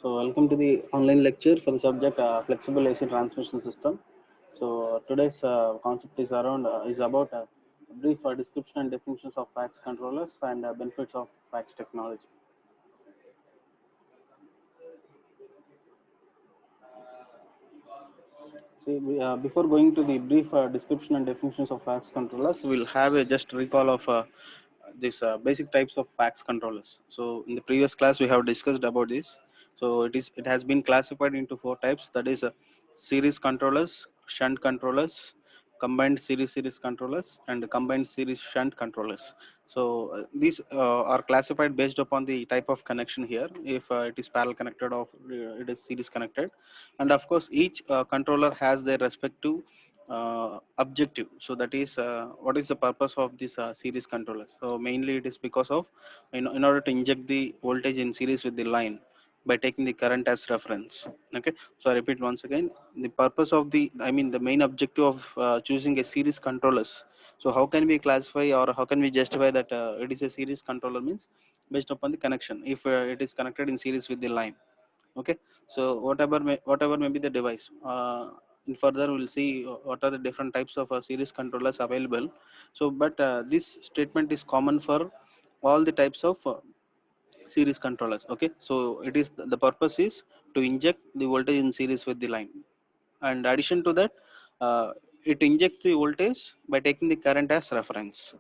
So welcome to the online lecture for the subject flexible AC transmission system. So today's concept is around is about brief description and definitions of FACS controllers and benefits of FACS technology. See, before going to the brief description and definitions of FACS controllers, we'll have a just recall of these basic types of FACS controllers. So in the previous class, we have discussed about this. So it has been classified into four types. That is series controllers, shunt controllers, combined series controllers, and combined series shunt controllers. So these are classified based upon the type of connection here. If it is parallel connected or it is series connected, and of course each controller has their respective objective. So that is what is the purpose of this series controller. So mainly it is because of in order to inject the voltage in series with the line by taking the current as reference. Okay, so I repeat once again, the purpose of the, I mean the main objective of choosing a series controllers. So how can we classify or how can we justify that it is a series controller means based upon the connection, if it is connected in series with the line. Okay, so whatever may be the device, in further we'll see what are the different types of series controllers available. So but this statement is common for all the types of series controllers. Okay, so it is the purpose is to inject the voltage in series with the line, and addition to that, uh, it injects the voltage by taking the current as reference.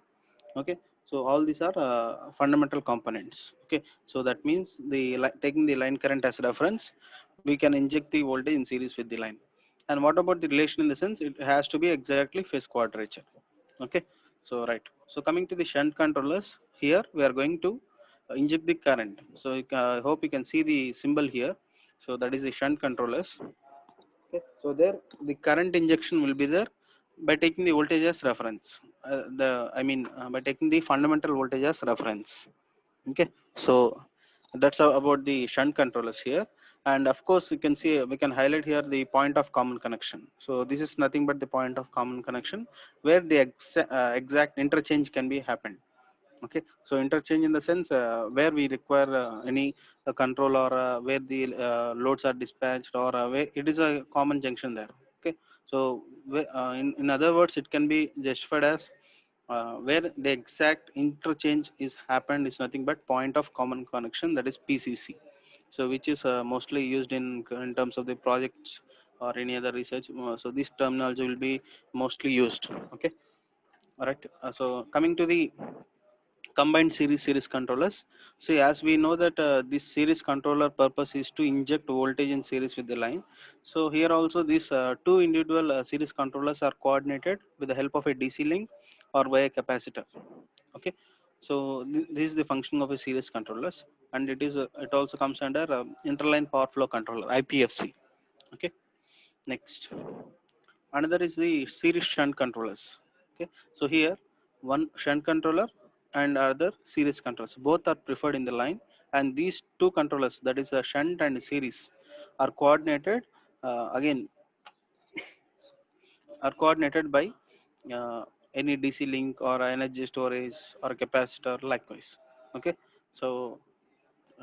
Okay, so all these are fundamental components. Okay, so that means the taking the line current as reference, we can inject the voltage in series with the line. And what about the relation? In the sense, it has to be exactly phase quadrature. Okay, so right, so coming to the shunt controllers, here we are going to inject the current. So I hope you can see the symbol here. So that is the shunt controllers. Okay, so there the current injection will be there by taking the voltage as reference. By taking the fundamental voltage as reference. Okay, so that's about the shunt controllers here. And of course, you can see we can highlight here the point of common connection. So this is nothing but the point of common connection where the exact interchange can be happened. Okay, so interchange in the sense where we require any control, or where the loads are dispatched, or where it is a common junction there. Okay, so in other words, it can be justified as where the exact interchange is happened is nothing but point of common connection, that is PCC. So which is mostly used in terms of the projects or any other research. So this terminology will be mostly used. Okay, all right. So coming to the combined series controllers. So as we know that this series controller purpose is to inject voltage in series with the line. So here also these two individual series controllers are coordinated with the help of a DC link or via capacitor. Okay, so this is the function of a series controllers, and it also comes under interline power flow controller, IPFC. Okay, next, another is the series shunt controllers. Okay, so here one shunt controller and other series controllers, both are preferred in the line, and these two controllers, that is a shunt and series, are coordinated again are coordinated by uh, any DC link or energy storage or capacitor likewise. Okay, so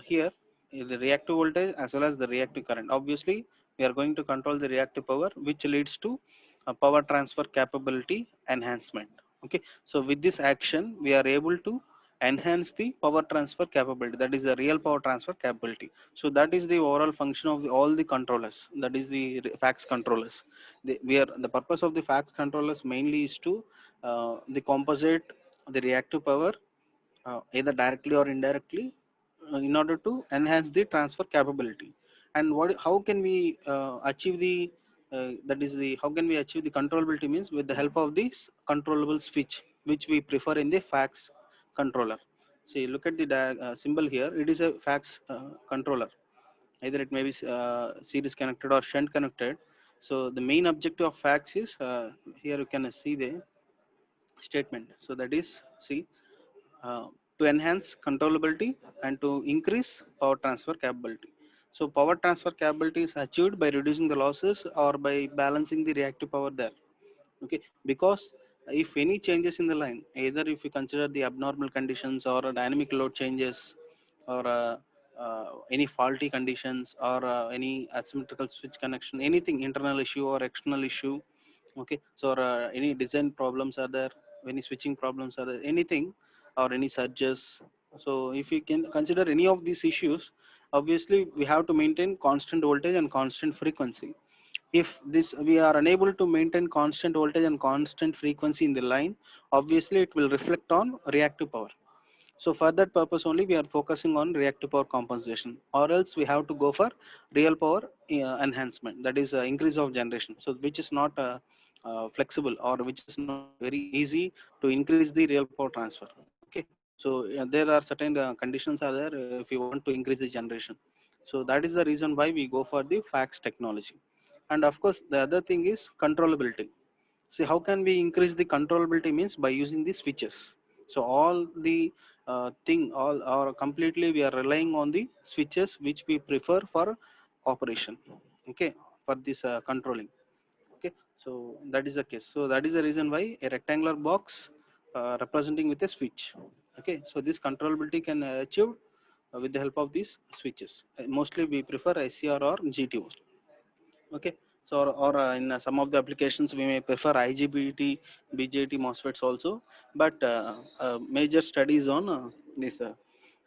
here is the reactive voltage as well as the reactive current. Obviously we are going to control the reactive power, which leads to a power transfer capability enhancement. Okay, so with this action we are able to enhance the power transfer capability, that is the real power transfer capability. So that is the overall function of all the controllers, that is the FACS controllers. The purpose of the FACS controllers mainly is to the composite the reactive power either directly or indirectly in order to enhance the transfer capability. And how can we achieve the that is the how can we achieve the controllability means with the help of this controllable switch, which we prefer in the FACS controller. See, look at the symbol here. It is a FACS controller. Either it may be series connected or shunt connected. So the main objective of FACS is here you can see the statement. So that is, see, uh, to enhance controllability and to increase power transfer capability. So power transfer capability is achieved by reducing the losses or by balancing the reactive power there. Okay, because if any changes in the line, either if you consider the abnormal conditions or dynamic load changes, or any faulty conditions or any asymmetrical switch connection, anything internal issue or external issue. Okay, so any design problems are there, any switching problems are there, anything, or any surges. So if you can consider any of these issues, obviously we have to maintain constant voltage and constant frequency. If this we are unable to maintain constant voltage and constant frequency in the line, obviously it will reflect on reactive power. So for that purpose only we are focusing on reactive power compensation, or else we have to go for real power enhancement, that is increase of generation. So which is not flexible, or which is not very easy to increase the real power transfer. Okay, so there are certain conditions are there if you want to increase the generation. So that is the reason why we go for the fax technology. And of course the other thing is controllability. See, how can we increase the controllability means by using the switches. So all the thing, all or completely we are relying on the switches which we prefer for operation. Okay, for this controlling. Okay, so that is the case. So that is the reason why a rectangular box representing with a switch. Okay, so this controllability can achieve with the help of these switches. Mostly we prefer SCR or GTO. Okay, so or in some of the applications we may prefer IGBT, BJT MOSFETs also, but major studies on this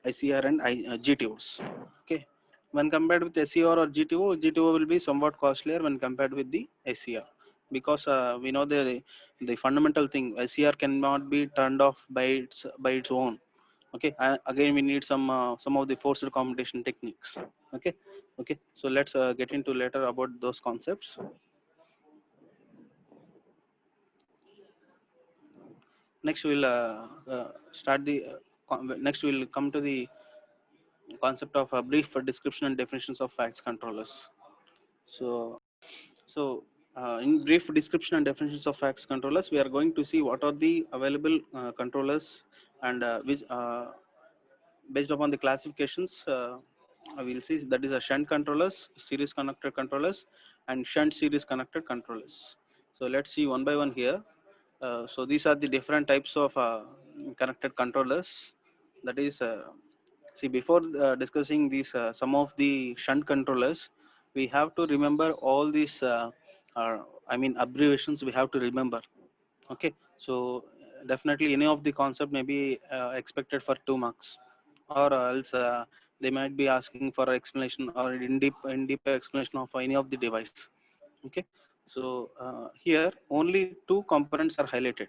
ICR and GTOs. Okay, when compared with SCR or GTO, GTO will be somewhat costlier when compared with the SCR, because we know the fundamental thing, SCR cannot be turned off by its own. Okay, again we need some of the forced commutation techniques. Okay, okay, so let's get into later about those concepts. Next we'll start the next we'll come to the concept of a brief description and definitions of fax controllers. So so in brief description and definitions of fax controllers, we are going to see what are the available controllers, and which based upon the classifications, we will see that is a shunt controllers, series connected controllers, and shunt series connected controllers. So let's see one by one here. So these are the different types of connected controllers. That is, see, before discussing these some of the shunt controllers, we have to remember all these. I mean abbreviations we have to remember. Okay, so definitely any of the concept may be expected for 2 marks, or else they might be asking for explanation or in deep explanation of any of the device. Okay, so here only two components are highlighted.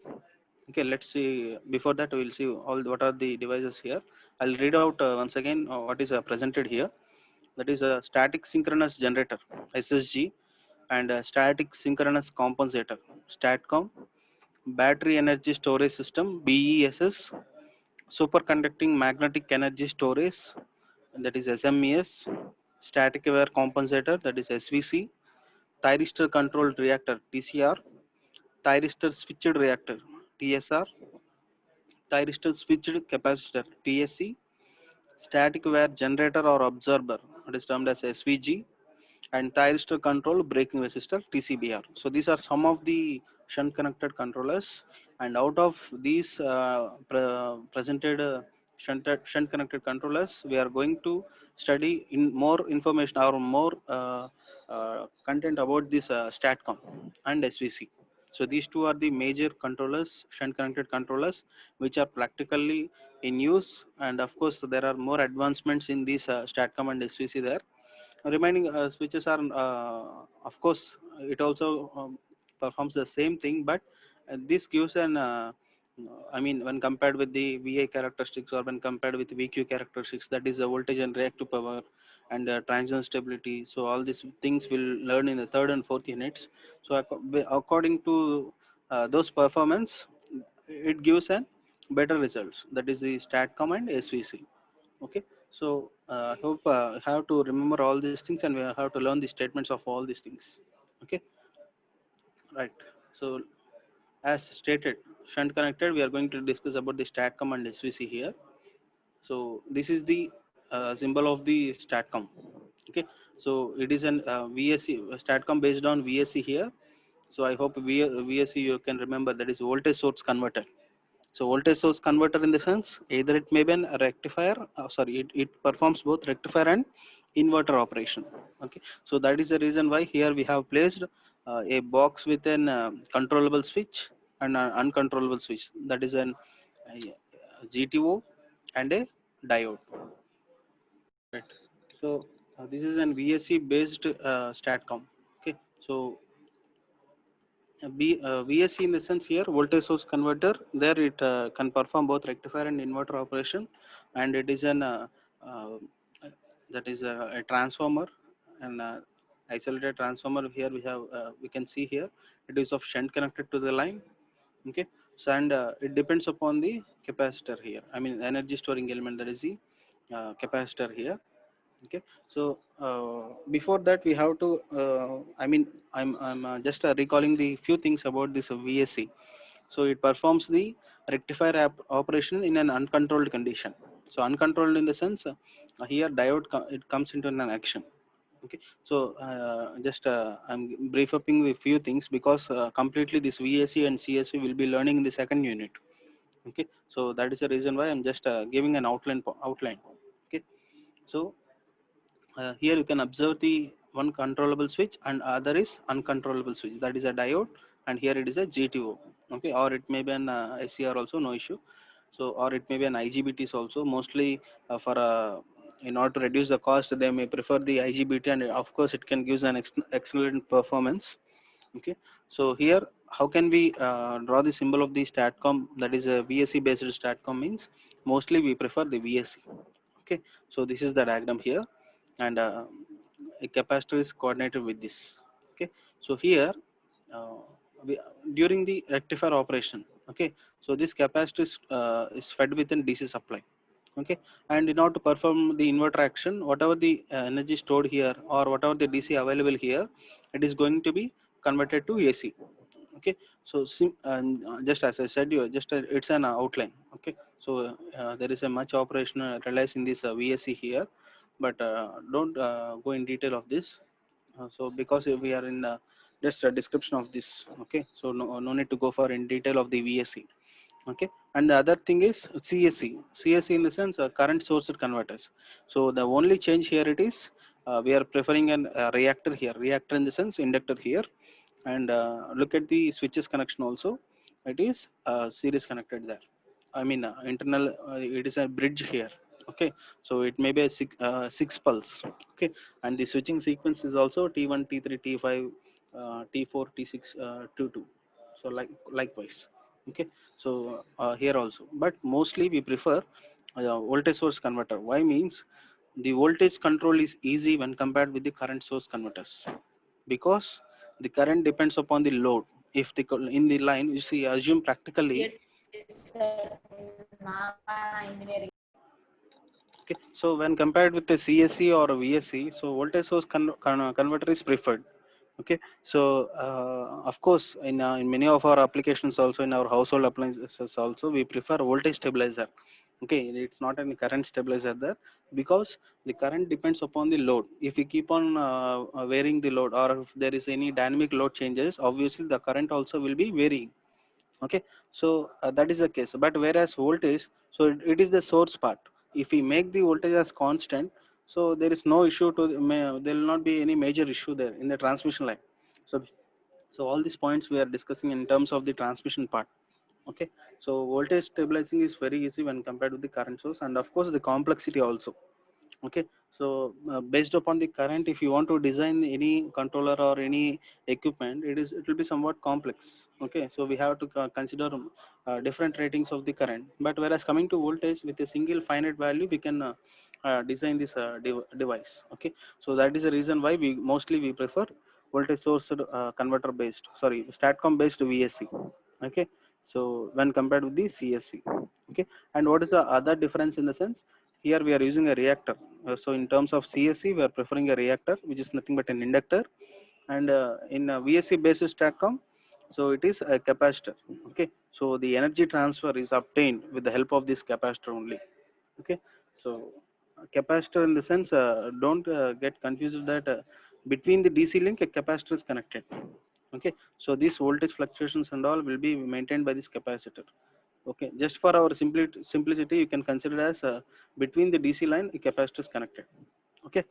Okay, let's see. Before that we will see all what are the devices here. I'll read out once again what is presented here. That is a static synchronous generator, SSG, and a static synchronous compensator, STATCOM, battery energy storage system, BESS, superconducting magnetic energy storage, that is SMES, static aware compensator, that is SVC, thyristor controlled reactor, TCR, thyristor switched reactor, TSR, thyristor switched capacitor, TSC, static aware generator or absorber, that is termed as SVG, and thyristor control braking resistor, TCBR. So these are some of the shunt connected controllers, and out of these presented shunt connected controllers, we are going to study in more information or more content about this STATCOM and SVC. So these two are the major controllers, shunt connected controllers, which are practically in use, and of course there are more advancements in these STATCOM and SVC there. Remaining switches are of course it also performs the same thing, but this gives an I mean when compared with the VA characteristics, or when compared with VQ characteristics, that is the voltage and reactive power and transient stability. So all these things we'll learn in the third and fourth units. So according to those performance, it gives an better results, that is the STATCOM and SVC. Okay, so I hope have to remember all these things, and we have to learn the statements of all these things. Okay, right. So as stated, shunt connected, we are going to discuss about the STATCOM and SVC here. So this is the symbol of the STATCOM. Okay, so it is an VSC STATCOM based on VSC here. So I hope VSC you can remember, that is voltage source converter. So voltage source converter in the sense either it may be a rectifier, it performs both rectifier and inverter operation. Okay, so that is the reason why here we have placed a box with an controllable switch and an uncontrollable switch, that is an GTO and a diode. Right. So this is an VSC based STATCOM. Okay, so VSC in the sense here voltage source converter, there it can perform both rectifier and inverter operation, and it is an uh, that is a transformer and isolated transformer. Here we have we can see here it is of shunt connected to the line. Okay, so and it depends upon the capacitor here, I mean energy storing element, that is the capacitor here. Okay, so before that we have to I mean I'm just recalling the few things about this VSC. So it performs the rectifier operation in an uncontrolled condition. So uncontrolled in the sense here diode it comes into an action. Okay, so just I'm brief upping the few things because completely this VSC and CSC will be learning in the second unit. Okay, so that is the reason why I'm just giving an outline. Okay, so here you can observe the one controllable switch and other is uncontrollable switch, that is a diode, and here it is a GTO. Okay, or it may be an SCR also, no issue. So or it may be an IGBTs also, mostly for in order to reduce the cost they may prefer the IGBT, and of course it can give an excellent performance. Okay, so here how can we draw the symbol of the STATCOM, that is a VSC based STATCOM means mostly we prefer the VSC. Okay, so this is the diagram here, and a capacitor is coordinated with this. Okay, so here uh, we, during the rectifier operation, okay, so this capacitor is fed with an DC supply. Okay, and in order to perform the inverter action, whatever the energy stored here or whatever the DC available here, it is going to be converted to AC. Okay, so just as I said, you just it's an outline. Okay, so there is a much operational realize in this VSC here, but don't go in detail of this. So because we are in just a description of this. Okay, so no need to go for in detail of the VSC. Okay, and the other thing is CSC in the sense current source converters. So the only change here it is we are preferring an reactor here, reactor in the sense inductor here, and look at the switches connection also, it is series connected there. I mean internal it is a bridge here. Okay, so it may be a six pulse. Okay, and the switching sequence is also T1 T3 T5 T4 T6 T2, so likewise. Okay, so here also, but mostly we prefer voltage source converter. Why means the voltage control is easy when compared with the current source converters, because the current depends upon the load. If the in the line you see assume practically. Okay, so when compared with the CSC or a VSC, so voltage source converter is preferred. Okay, so of course in many of our applications also in our household appliances also we prefer voltage stabilizer. Okay, it's not any current stabilizer there, because the current depends upon the load. If we keep on varying the load, or if there is any dynamic load changes, obviously the current also will be varying. Okay, so that is the case, but whereas voltage, so it is the source part. If we make the voltage as constant, so there is no issue to there will not be any major issue there in the transmission line. So all these points we are discussing in terms of the transmission part. Okay, so voltage stabilizing is very easy when compared with the current source, and of course the complexity also. Okay, so based upon the current, if you want to design any controller or any equipment, it will be somewhat complex. Okay, so we have to consider different ratings of the current, but whereas coming to voltage, with a single finite value we can design this device. Okay, so that is the reason why we mostly we prefer voltage source converter based, sorry, STATCOM based VSC. Okay, so when compared with the CSC. Okay, and what is the other difference in the sense, here we are using a reactor. So in terms of CSC, we are preferring a reactor, which is nothing but an inductor, and in VSC basis STATCOM, so it is a capacitor. Okay, so the energy transfer is obtained with the help of this capacitor only. Okay, so capacitor in the sense, don't get confused that between the DC link a capacitor is connected. Okay, so these voltage fluctuations and all will be maintained by this capacitor. Okay, just for our simplicity, you can consider as between the DC line, a capacitor is connected. Okay,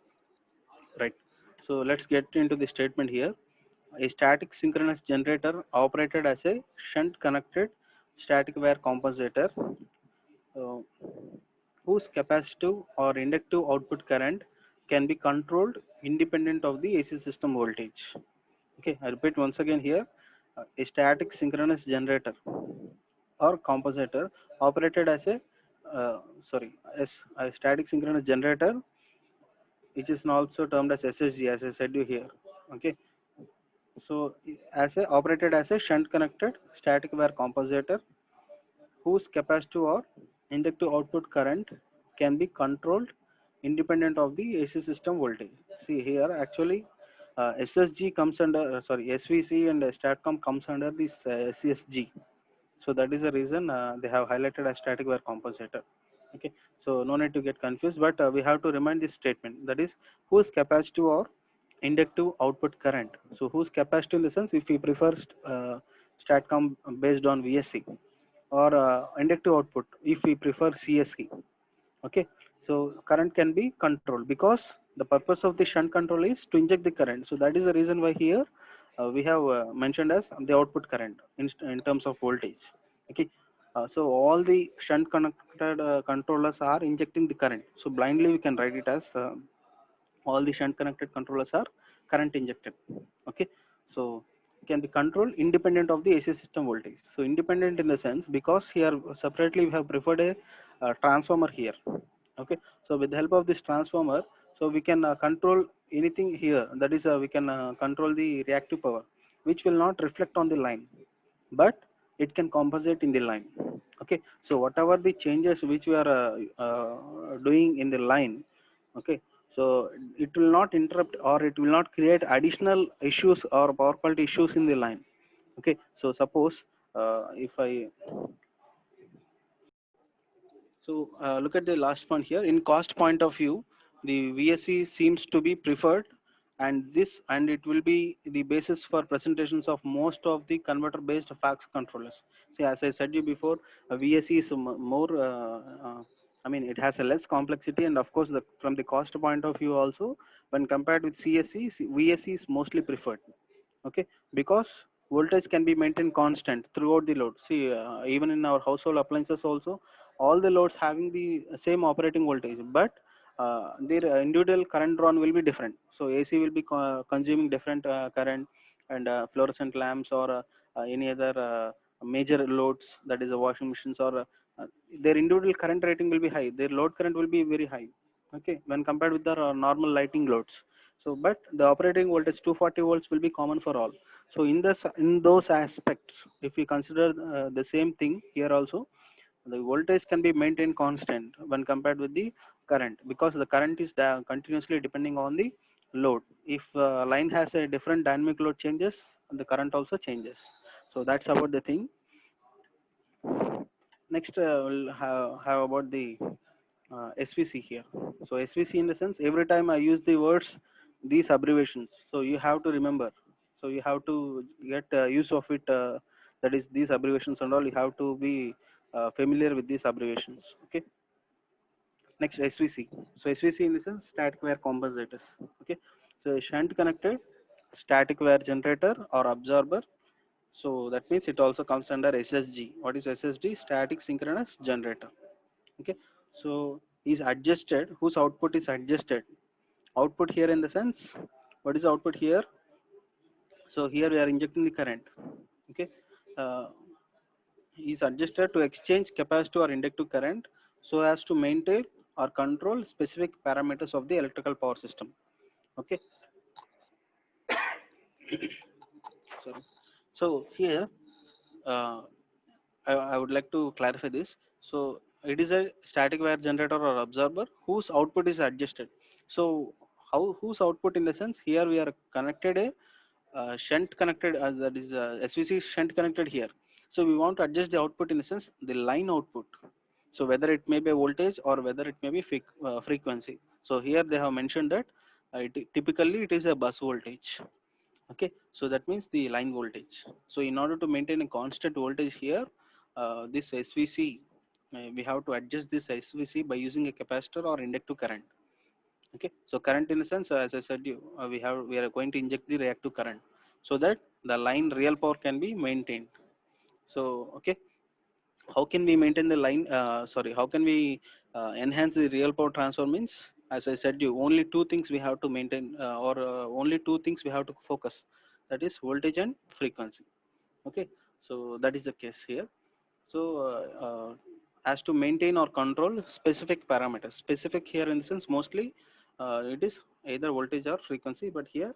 right. So let's get into the statement here. A static synchronous generator operated as a shunt connected static wire compensator, uh, whose capacitive or inductive output current can be controlled independent of the AC system voltage. Okay, I repeat once again here. A static synchronous generator or compensator operated as as a static synchronous generator, which is also termed as SSG, as I said you here. Okay, so as a operated as a shunt connected static wire compensator, whose capacitive or inductive output current can be controlled independent of the AC system voltage. See here, actually, SSG comes under, SVC and STATCOM comes under this CSG. So that is the reason they have highlighted as static wire compensator. Okay, so no need to get confused, but we have to remind this statement, that is whose capacitive or inductive output current. So whose capacitive in the sense, if we prefer STATCOM based on VSC, or inductive output if we prefer CSC. Okay, so current can be controlled because the purpose of the shunt control is to inject the current. So that is the reason why here we have mentioned as the output current in terms of voltage. Okay, so all the shunt connected controllers are injecting the current. So blindly we can write it as all the shunt connected controllers are current injected. Okay, so can be controlled independent of the AC system voltage. So independent in the sense, because here separately we have preferred a transformer here. Okay, so with the help of this transformer, so we can control anything here, that is we can control the reactive power, which will not reflect on the line, but it can compensate in the line. Okay, so whatever the changes which we are doing in the line, okay, so it will not interrupt or it will not create additional issues or power quality issues in the line. Okay, so suppose if I, so look at the last point here. In cost point of view, the VSC seems to be preferred, and it will be the basis for presentations of most of the converter-based FACS controllers. See, as I said you before, VSC is more. I mean, it has a less complexity, and of course, from the cost point of view also, when compared with CSC, VSC is mostly preferred. Okay, because voltage can be maintained constant throughout the load. See, even in our household appliances also, all the loads having the same operating voltage, but their individual current drawn will be different. So AC will be consuming different current, and fluorescent lamps or any other major loads, that is the washing machines, or their individual current rating will be high, their load current will be very high. Okay, when compared with the normal lighting loads. So but the operating voltage 240 volts will be common for all. So in those aspects, if we consider the same thing here also, the voltage can be maintained constant when compared with the current, because the current is continuously depending on the load. If line has a different dynamic load changes, the current also changes. So that's about the thing. Next we'll have about the SVC here. So SVC in the sense, every time I use the words, these abbreviations, so you have to remember. So you have to get use of it. That is these abbreviations and all. You have to be familiar with these abbreviations. Okay. Next SVC. So SVC in the sense, static wire compensators. Okay. So a shunt connected static wire generator or absorber. So that means it also comes under SSG. What is SSG? Static synchronous generator. Okay, so is adjusted, whose output is adjusted. Output here in the sense, what is output here? So here we are injecting the current. Okay, uh, is adjusted to exchange capacitive or inductive current so as to maintain or control specific parameters of the electrical power system. Okay, sorry. So here uh, I would like to clarify this. So it is a static wire generator or absorber whose output is adjusted. So how, whose output in the sense, here we are connected a shunt connected, that is SVC shunt connected here. So we want to adjust the output in the sense, the line output. So whether it may be a voltage or whether it may be frequency. So here they have mentioned that typically it is a bus voltage. Okay, so that means the line voltage. So in order to maintain a constant voltage here, this SVC, we have to adjust this SVC by using a capacitor or inductive current. Okay, so current in the sense, as I said, we are going to inject the reactive current so that the line real power can be maintained. So okay, how can we maintain the line? Sorry, how can we enhance the real power transfer? Means, as I said, you only two things we have to maintain, or only two things we have to focus. That is voltage and frequency. Okay, so that is the case here. So as to maintain or control specific parameters, specific here in the sense mostly it is either voltage or frequency, but here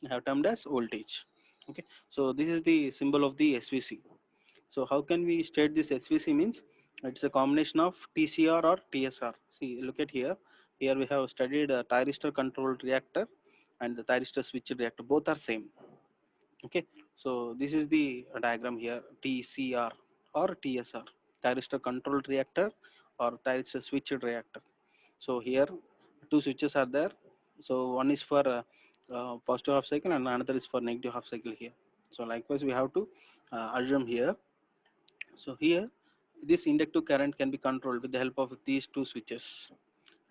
I have termed as voltage. Okay, so this is the symbol of the SVC. So how can we state this SVC? Means it's a combination of TCR or TSR. See, look at here. Here we have studied a thyristor controlled reactor and the thyristor switched reactor. Both are same. Okay, so this is the diagram here, TCR or TSR, thyristor controlled reactor or thyristor switched reactor. So here two switches are there. So one is for positive half cycle and another is for negative half cycle here. So likewise we have to assume here. So here this inductive current can be controlled with the help of these two switches,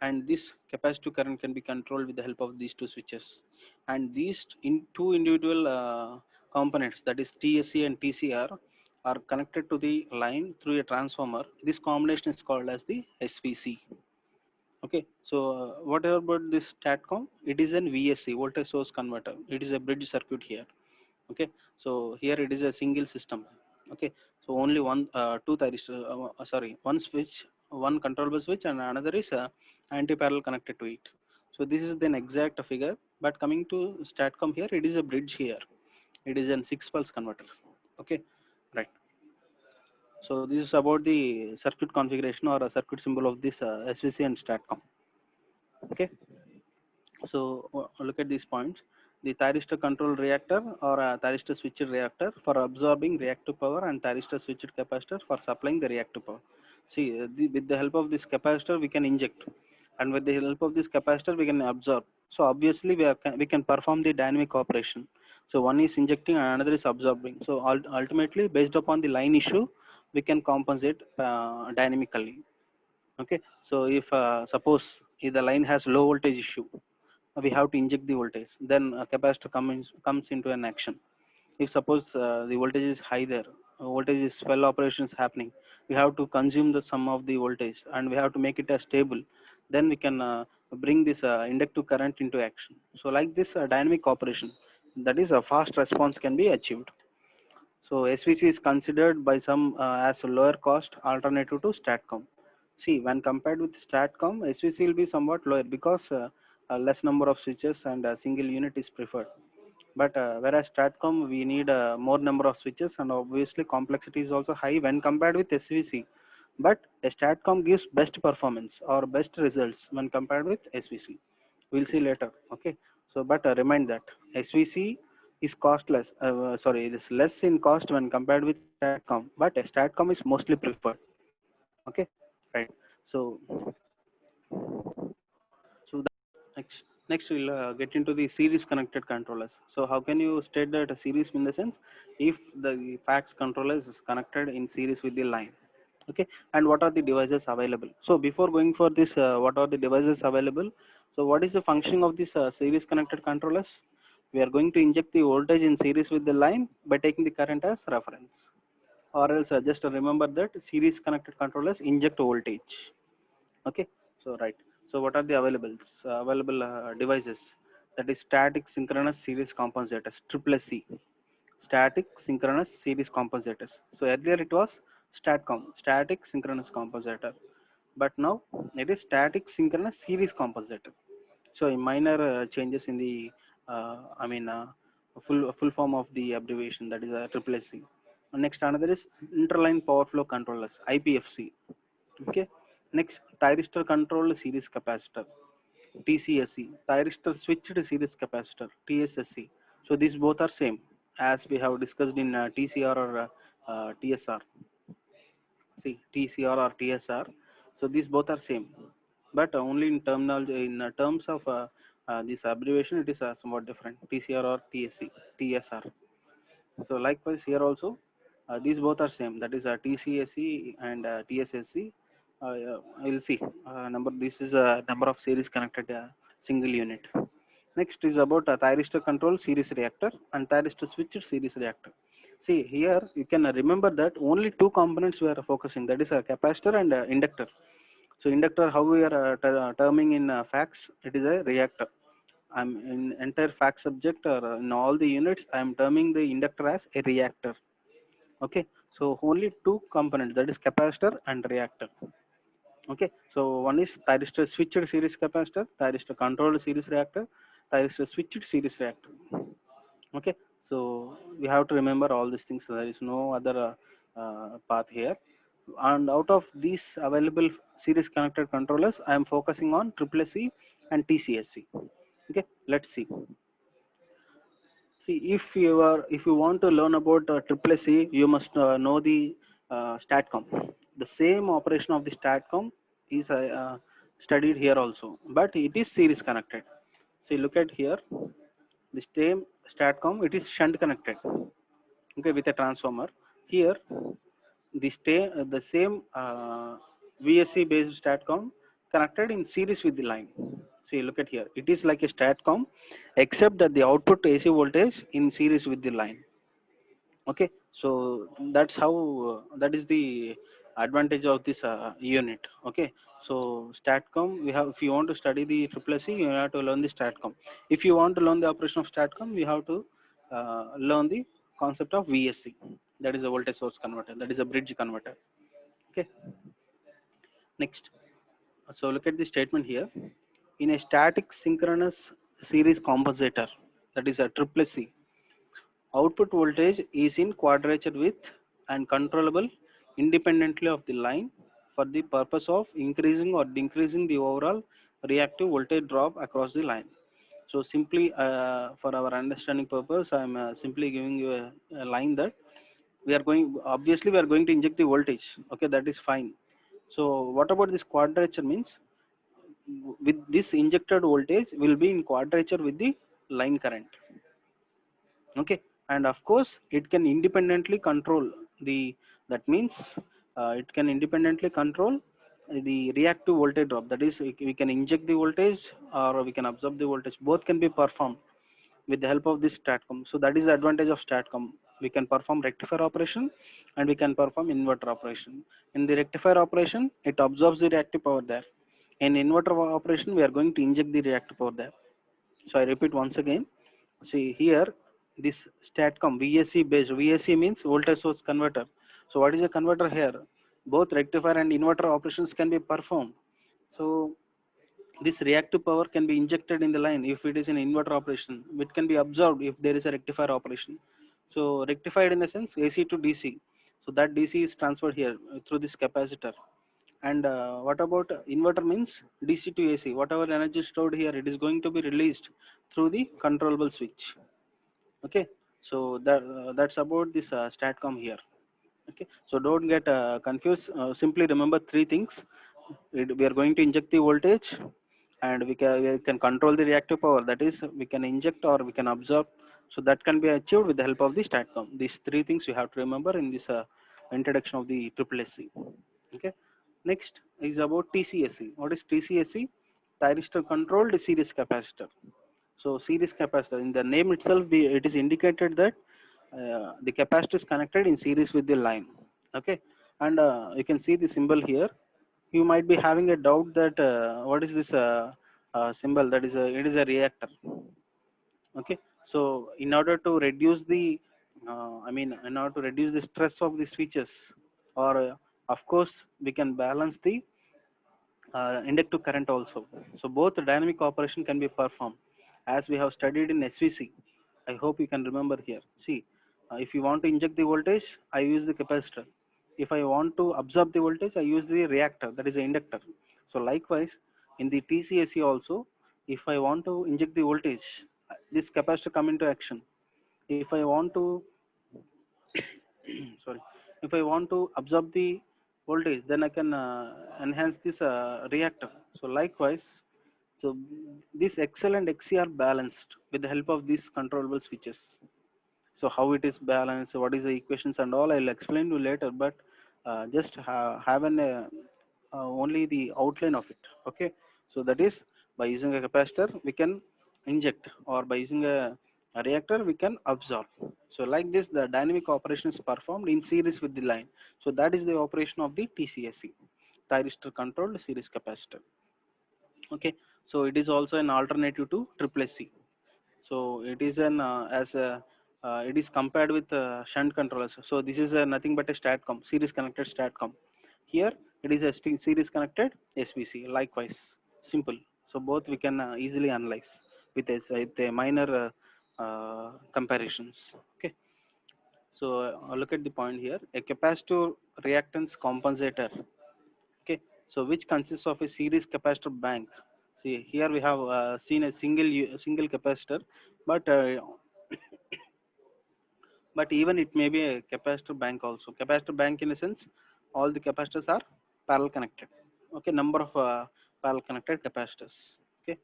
and this capacitive current can be controlled with the help of these two switches, and these two individual components, that is TSC and TCR, are connected to the line through a transformer. This combination is called as the SVC. Okay, so whatever about this STATCOM, it is an VSC, voltage source converter. It is a bridge circuit here. Okay, so here it is a single system. Okay, so only one two thyristor, sorry, one switch, one controllable switch, and another is anti-parallel connected to it. So this is an exact figure, but coming to STATCOM here, it is a bridge here. It is an 6 pulse converter. Okay, right. So this is about the circuit configuration or a circuit symbol of this SVC and STATCOM. Okay, so look at these points. The thyristor controlled reactor or a thyristor switched reactor for absorbing reactive power, and thyristor switched capacitor for supplying the reactive power. See, with the help of this capacitor, we can inject, and with the help of this capacitor, we can absorb. So obviously, we can perform the dynamic operation. So one is injecting and another is absorbing. So ultimately, based upon the line issue, we can compensate dynamically. Okay, so if suppose if the line has low voltage issue, we have to inject the voltage, then a capacitor comes into an action. If suppose the voltage is high there, voltage is well operations happening, we have to consume the sum of the voltage and we have to make it as stable, then we can bring this inductive current into action. So like this dynamic operation, that is a fast response can be achieved. So SVC is considered by some as a lower cost alternative to STATCOM. See, when compared with STATCOM, SVC will be somewhat lower because a less number of switches and a single unit is preferred. But whereas STATCOM, we need more number of switches, and obviously complexity is also high when compared with SVC. But a STATCOM gives best performance or best results when compared with SVC. We'll see later. Okay. So, but remind that SVC is costless. Sorry, it is less in cost when compared with STATCOM, but STATCOM is mostly preferred. Okay. Right. So, so next we'll get into the series connected controllers. So how can you state that a series in the sense if the fax controller is connected in series with the line? Okay, and what are the devices available? So before going for this, what are the devices available? So what is the functioning of this series connected controllers? We are going to inject the voltage in series with the line by taking the current as reference, or else just remember that series connected controllers inject voltage. Okay, so right. So what are the available devices? That is static synchronous series compensators, triple C, static synchronous series compensators. So earlier it was STATCOM, static synchronous compensator, but now it is static synchronous series compensator. So in minor changes in the, full form of the abbreviation, that is a triple C. Next, another is interline power flow controllers, IPFC. Okay. Next, thyristor controlled series capacitor, TCSC, thyristor switched series capacitor, TSSC. So these both are same as we have discussed in TCR or TSR. See, TCR or TSR. So these both are same, but only in terminology, in terms of this abbreviation, it is somewhat different. TCR or TSC, TSR. So likewise here also, These both are same. That is TCSC and TSSC. We'll see number. This is a number of series connected single unit. Next is about a thyristor control series reactor and thyristor switched series reactor. See here you can remember that only two components we are focusing. That is a capacitor and inductor. So inductor, how we are terming in facts, it is a reactor. I'm in entire fact subject or in all the units, I am terming the inductor as a reactor. Okay, so only two components, that is capacitor and reactor. Okay, so one is thyristor switched series capacitor, thyristor controlled series reactor, thyristor switched series reactor. Okay, so we have to remember all these things. So there is no other path here. And out of these available series connected controllers, I am focusing on CCC and TCSC. Okay, let's see. See, if you want to learn about CCC, you must know the STATCOM. The same operation of the STATCOM is studied here also, but it is series connected. See, look at here. The same STATCOM, it is shunt connected. Okay, with a transformer. Here, the same VSC based STATCOM connected in series with the line. See, look at here. It is like a STATCOM, except that the output AC voltage in series with the line. Okay, so that's how that is the advantage of this unit. Okay, so STATCOM, we have, if you want to study the CCC, you have to learn the STATCOM. If you want to learn the operation of STATCOM, we have to learn the concept of VSC, that is a voltage source converter, that is a bridge converter. Okay, next, so look at the statement here. In a static synchronous series compensator, that is a CCC, output voltage is in quadrature with and controllable independently of the line for the purpose of increasing or decreasing the overall reactive voltage drop across the line. So simply for our understanding purpose, I am simply giving you a line that we are going, obviously we are going to inject the voltage. Okay, that is fine. So what about this quadrature means? With this injected voltage will be in quadrature with the line current. Okay, and of course it can independently control the, that means it can independently control the reactive voltage drop. That is, we can inject the voltage or we can absorb the voltage, both can be performed with the help of this STATCOM. So that is the advantage of STATCOM. We can perform rectifier operation and we can perform inverter operation. In the rectifier operation, it absorbs the reactive power there. In inverter operation, we are going to inject the reactive power there. So I repeat once again. See here, this STATCOM VSC based. VSC means voltage source converter. So what is a converter here? Both rectifier and inverter operations can be performed. So this reactive power can be injected in the line if it is an inverter operation. It can be absorbed if there is a rectifier operation. So rectified in the sense AC to DC. So that DC is transferred here through this capacitor. And what about inverter means DC to AC? Whatever energy stored here, it is going to be released through the controllable switch. Okay, so that's about this STATCOM here. Okay, so don't get confused. Simply remember three things. We are going to inject the voltage, and we can control the reactive power. That is, we can inject or we can absorb. So that can be achieved with the help of the STATCOM. These three things you have to remember in this introduction of the CCC. Okay. Next is about TCSC. What is TCSC? Thyristor controlled series capacitor. So series capacitor, in the name itself, it is indicated that the capacitor is connected in series with the line. Okay, and you can see the symbol here. You might be having a doubt that what is this symbol? That is it is a reactor. Okay, so in order to reduce the, in order to reduce the stress of the switches, or of course we can balance the inductive current also. So both dynamic operation can be performed as we have studied in SVC. I hope you can remember here. See, if you want to inject the voltage, I use the capacitor. If I want to absorb the voltage, I use the reactor, that is the inductor. So likewise, in the TCAC also, if I want to inject the voltage, this capacitor come into action. If I want to sorry, if I want to absorb the voltage, then I can enhance this reactor. So likewise, so this XL and XC are balanced with the help of these controllable switches. So how it is balanced, what is the equations and all, I'll explain to you later. But just have an only the outline of it. Okay, so that is by using a capacitor we can inject, or by using a reactor we can absorb. So like this, the dynamic operation is performed in series with the line. So that is the operation of the TCSC, thyristor controlled series capacitor. Okay, so it is also an alternative to triple C. So it is an as a it is compared with shunt controllers. So this is nothing but a STATCOM, series connected STATCOM. Here it is a series connected SVC. Likewise, simple. So both we can easily analyze with a minor comparisons. Okay. So look at the point here. A capacitor reactance compensator. Okay, so which consists of a series capacitor bank. See here we have seen a single capacitor, but but even it may be a capacitor bank also. Capacitor bank in a sense, all the capacitors are parallel connected. Okay, number of parallel connected capacitors. Okay,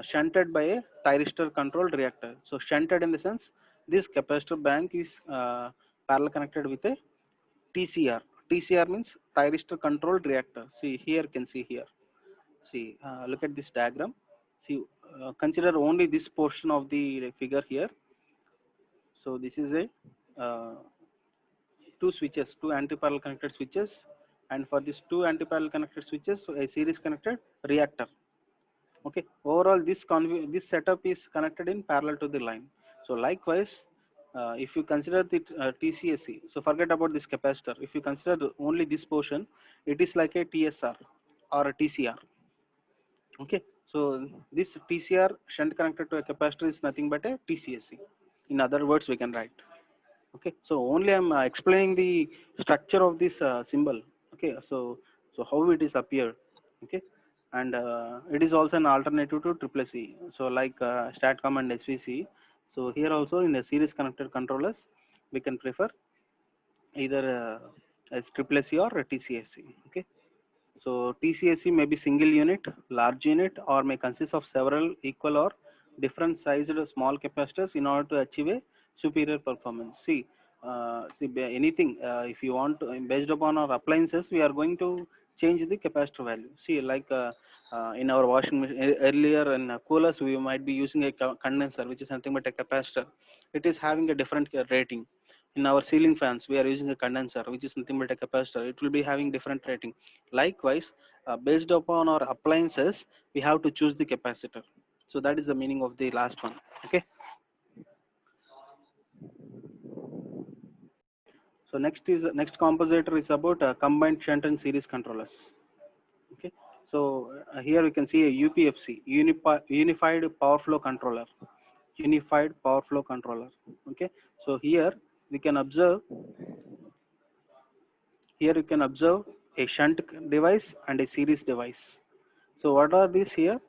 shunted by a thyristor controlled reactor. So shunted in the sense, this capacitor bank is parallel connected with a TCR. TCR means thyristor controlled reactor. See here, can see here. See, look at this diagram. See, consider only this portion of the figure here. So this is a two switches, two anti-parallel connected switches, and for these two anti-parallel connected switches, so a series connected reactor. Okay, overall this setup is connected in parallel to the line. So likewise, if you consider the TCSC, so forget about this capacitor. If you consider only this portion, it is like a TSR or a TCR. Okay, so this TCR shunt connected to a capacitor is nothing but a TCSC. In other words, we can write. Okay, so only I'm explaining the structure of this symbol. Okay, so how it is appeared. Okay, and it is also an alternative to triple C. So like STATCOM and SVC. So here also in the series connected controllers, we can prefer either as triple C or a TCSC. Okay, so TCSC may be single unit, large unit, or may consist of several equal or different sized small capacitors in order to achieve a superior performance. See, anything if you want to, based upon our appliances, we are going to change the capacitor value. See, like in our washing machine earlier in coolers, we might be using a condenser, which is nothing but a capacitor. It is having a different rating. In our ceiling fans, we are using a condenser, which is nothing but a capacitor. It will be having different rating. Likewise, based upon our appliances, we have to choose the capacitor. So that is the meaning of the last one. Okay, so next compositor is about combined shunt and series controllers. Okay, so here we can see a UPFC, unified power flow controller. Unified power flow controller. Okay, so here you can observe a shunt device and a series device. So what are these here?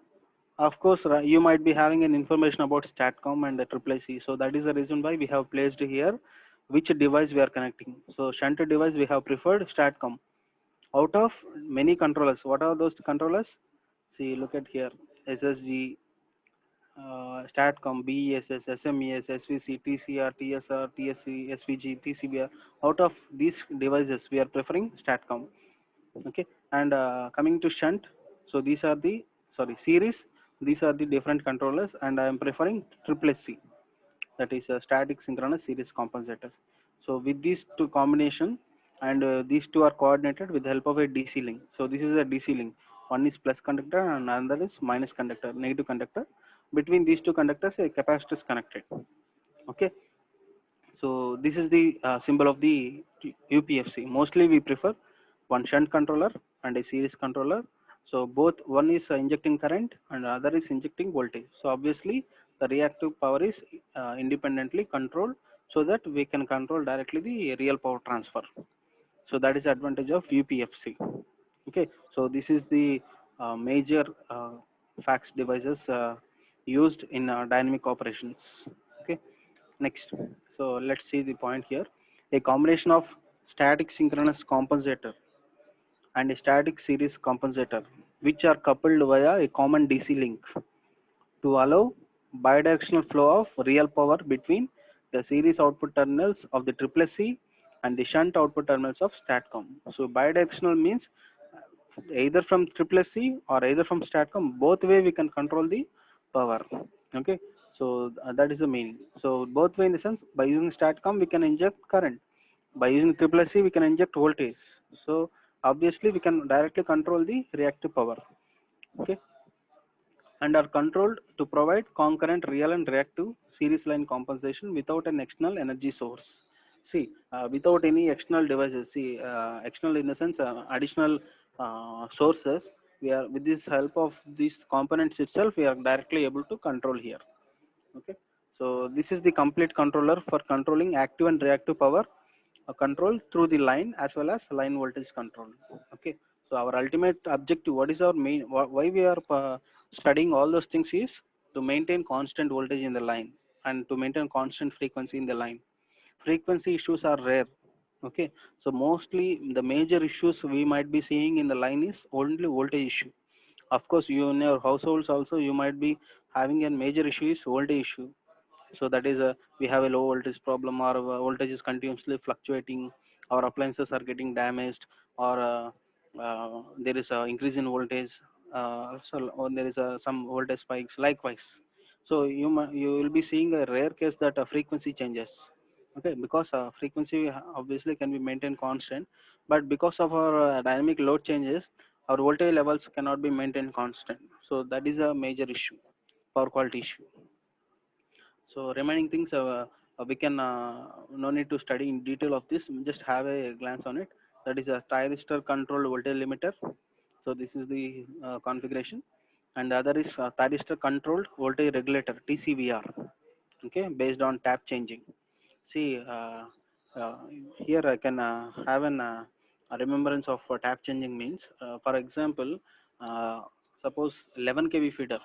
Of course, you might be having an information about STATCOM and the CCC. So that is the reason why we have placed here which device we are connecting. So shunt device we have preferred STATCOM. Out of many controllers, what are those controllers? See, look at here: SSG, STATCOM, BESS, SMES, SVC, TCR, TSR, TSC, SVG, TCBR. Out of these devices, we are preferring STATCOM. Okay, and coming to shunt, so these are the series. These are the different controllers, and I am preferring triple C, that is a static synchronous series compensators. So with these two combination, and these two are coordinated with the help of a DC link. So this is a DC link. One is plus conductor and another is minus conductor, negative conductor. Between these two conductors, a capacitor is connected. Okay, so this is the symbol of the UPFC. Mostly we prefer one shunt controller and a series controller. So both, one is injecting current and other is injecting voltage. So obviously the reactive power is independently controlled, so that we can control directly the real power transfer. So that is the advantage of UPFC. Okay, so this is the major fax devices used in dynamic operations. Okay, next, so let's see the point here. A combination of static synchronous compensator and a static series compensator, which are coupled via a common DC link to allow bidirectional flow of real power between the series output terminals of the CCC and the shunt output terminals of STATCOM. So bidirectional means either from CCC or either from STATCOM, both way we can control the power. Okay, so that is the meaning. So both way in the sense, by using STATCOM we can inject current, by using CCC we can inject voltage. So obviously we can directly control the reactive power. Okay, and are controlled to provide concurrent real and reactive series line compensation without an external energy source. See, without any external devices, see, external in the sense additional sources, we are with this help of these components itself, we are directly able to control here. Okay, so this is the complete controller for controlling active and reactive power control through the line as well as line voltage control. Okay, so our ultimate objective, what is our main, why we are studying all those things is to maintain constant voltage in the line and to maintain constant frequency in the line. Frequency issues are rare. Okay, so mostly the major issues we might be seeing in the line is only voltage issue. Of course, you in your households also you might be having a major issue is voltage issue. So that is a, we have a low voltage problem, or voltage is continuously fluctuating, our appliances are getting damaged, or there is a increase in voltage, or there is some voltage spikes likewise. So you will be seeing a rare case that frequency changes. Okay, because frequency obviously can be maintained constant, but because of our dynamic load changes, our voltage levels cannot be maintained constant. So that is a major issue, power quality issue. So remaining things we can no need to study in detail of this. Just have a glance on it. That is a thyristor controlled voltage limiter. So this is the configuration, and the other is thyristor controlled voltage regulator (TCVR). Okay, based on tap changing. See, uh, here I can have an a remembrance of what tap changing means. For example, uh, suppose 11 kV feeder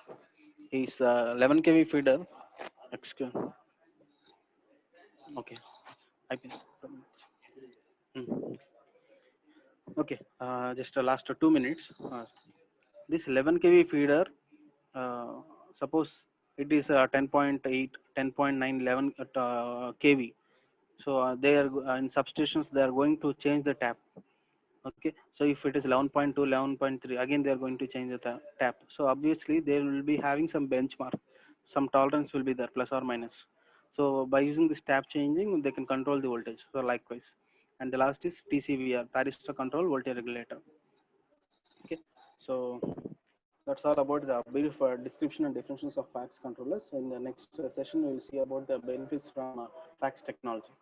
is 11 kV feeder. Excuse. Okay. I can. Mm. Okay. Just the last 2 minutes. This 11 kV feeder, uh, suppose it is 10.8, 10.9, 11 kV. So they are in substations. They are going to change the tap. Okay, so if it is 11.2, 11.3, again they are going to change the tap. So obviously they will be having some benchmark, some tolerance will be there, plus or minus. So by using this tap changing, they can control the voltage. So likewise, and the last is TCVR, thyristor control voltage regulator. Okay, so that's all about the brief description and definitions of FACS controllers. In the next session, we will see about the benefits from FACS technology.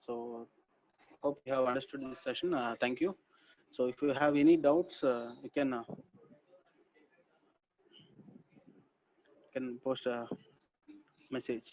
So hope you have understood this session. Thank you. So if you have any doubts, you can post a message.